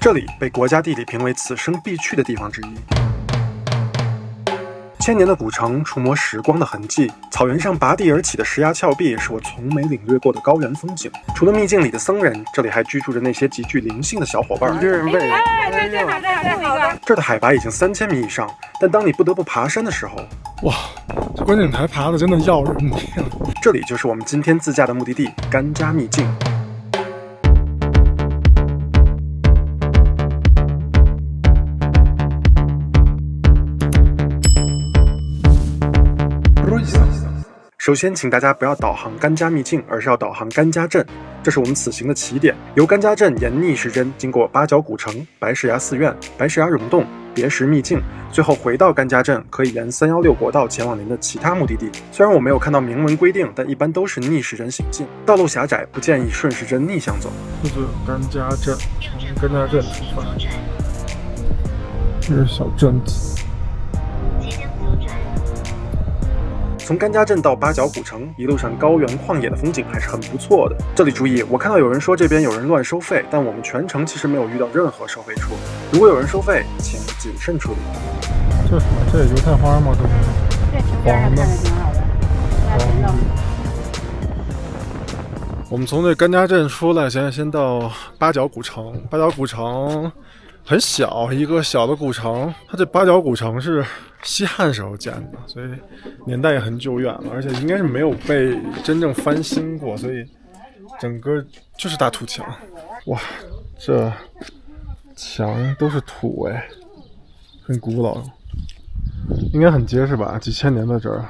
这里被国家地理评为此生必去的地方之一。千年的古城触摸时光的痕迹，草原上拔地而起的石崖峭壁是我从没领略过的高原风景。除了秘境里的僧人，这里还居住着那些极具灵性的小伙伴。这儿的海拔已经3000米以上，但当你不得不爬山的时候，哇，这观景台爬的真的要人命。这里就是我们今天自驾的目的地——甘加秘境。首先，请大家不要导航甘加秘境，而是要导航甘加镇，这是我们此行的起点。由甘加镇沿逆时针经过八角古城、白石崖寺院、白石崖溶洞、别石秘境，最后回到甘加镇，可以沿316国道前往您的其他目的地。虽然我没有看到明文规定，但一般都是逆时针行进，道路狭窄，不建议顺时针逆向走。这是甘加镇，从甘加镇出发，这是小镇子。从甘加镇到八角古城，一路上高原旷野的风景还是很不错的。这里注意，我看到有人说这边有人乱收费，但我们全程其实没有遇到任何收费处。如果有人收费，请谨慎处理。这什么？这油菜花吗？这挺边上看着挺好的。我们从这甘加镇出来，现在先到八角古城。八角古城很小，一个小的古城。它这八角古城是西汉时候建的，所以年代也很久远了，而且应该是没有被真正翻新过，所以整个就是大土墙。哇，这墙都是土哎，很古老，应该很结实吧？几千年在这儿。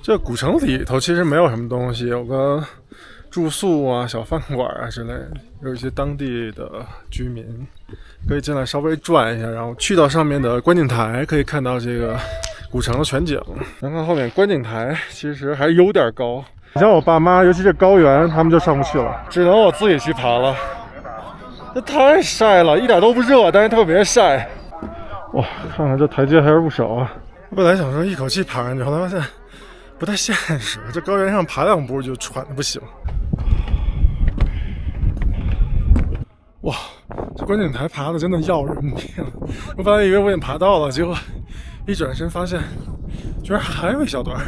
这古城里头其实没有什么东西，有个住宿啊、小饭馆啊之类的，有一些当地的居民可以进来稍微转一下，然后去到上面的观景台，可以看到这个古城的全景。然后后面观景台其实还有点高，你像我爸妈，尤其是高原，他们就上不去了，只能我自己去爬了。这太晒了，一点都不热，但是特别晒。哇，看看这台阶还是不少啊！我本来想说一口气爬上去，后来发现不太现实，这高原上爬2步就喘得不行。哇，这观景台爬的真的要人命！我本来以为我已经爬到了，结果一转身发现居然还有一小段。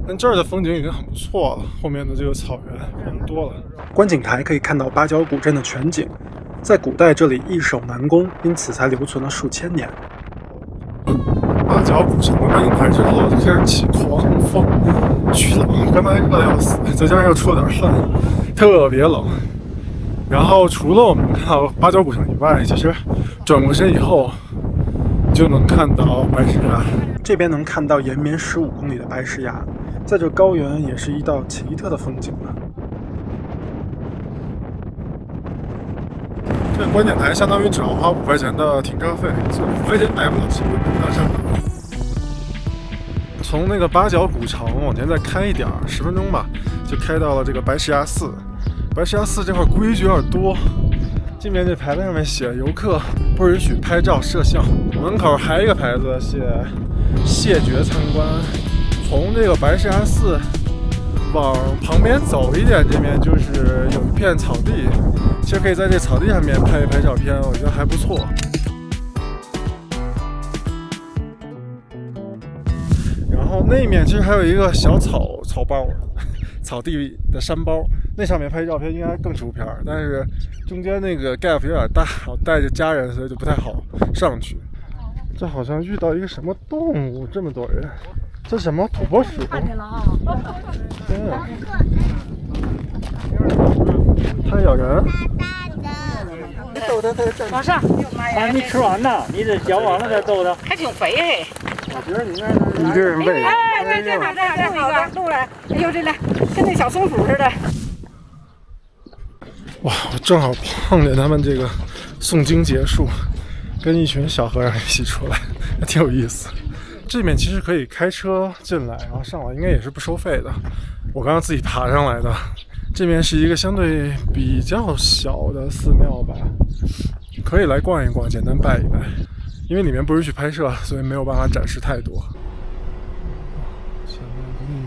但这儿的风景已经很不错了，后面的这个草原很多了。观景台可以看到八角古镇的全景，在古代这里易守难攻，因此才留存了数千年。八角古城的观景台之后就开始起狂风，巨冷，刚才热得要死，再加上又出了点汗，特别冷。然后除了我们看到八角古城以外，其实转过身以后就能看到白石崖。这边能看到延绵15公里的白石崖，在这高原也是一道奇特的风景呢。这观景台相当于只要花5块钱的停车费，所以5块钱买不了机会到上面。从那个八角古城往前再开一点10分钟吧，就开到了这个白石崖寺。白石崖寺这块规矩有点多，进面这牌子上面写游客不允许拍照摄像，门口还有一个牌子写谢绝参观。从这个白石崖寺往旁边走一点，这边就是有一片草地，其实可以在这草地上面拍一拍照片，我觉得还不错。然后那面其实还有一个小草包，草地的山包，那上面拍照片应该更出片，但是中间那个 gap 有点大，我带着家人，所以就不太好上去。这好像遇到一个什么动物，这么多人，这什么土拨鼠？看见了啊！它咬人。逗它，往上！还没吃完呢，你得嚼完了再逗它。还挺肥嘿！我觉得你那一个人喂。哎，这好，录了。哎呦，这来跟那小松鼠似的。哇，我正好碰见他们这个诵经结束，跟一群小和尚一起出来，还挺有意思。这面其实可以开车进来，然后上来应该也是不收费的。我刚刚自己爬上来的。这面是一个相对比较小的寺庙吧，可以来逛一逛，简单拜一拜。因为里面不允许拍摄，所以没有办法展示太多。前面有个牛，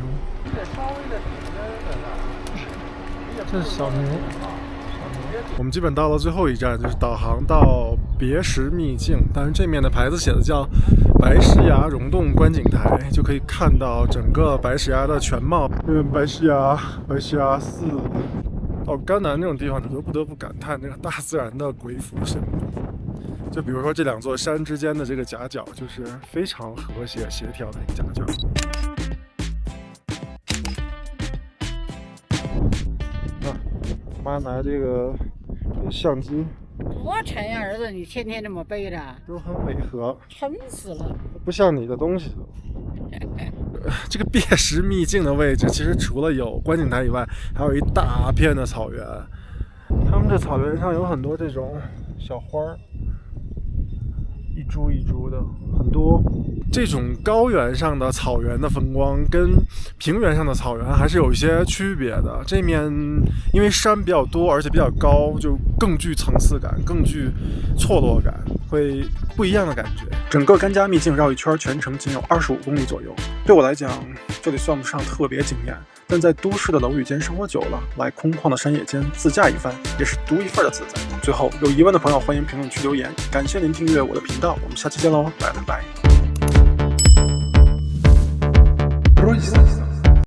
这是小牛，我们基本到了最后一站，就是导航到别石秘境，但是这面的牌子写的叫白石崖溶洞观景台，就可以看到整个白石崖的全貌。白石崖寺到甘南这种地方，你就不得不感叹这个大自然的鬼斧神工。就比如说这两座山之间的这个夹角，就是非常和谐协调的一个夹角。妈拿这个相机，多沉呀，儿子，你天天这么背着，都很违和，沉死了。不像你的东西。这个别石秘境的位置，其实除了有观景台以外，还有一大片的草原。他们这草原上有很多这种小花儿，一株一株的，很多。这种高原上的草原的风光跟平原上的草原还是有一些区别的。这面因为山比较多，而且比较高，就更具层次感，更具错落感，会不一样的感觉。整个甘加秘境绕一圈，全程仅有25公里左右。对我来讲，这里算不上特别惊艳，但在都市的楼宇间生活久了，来空旷的山野间自驾一番，也是独一份的自在。最后，有疑问的朋友欢迎评论区留言。感谢您订阅我的频道，我们下期见喽，拜拜。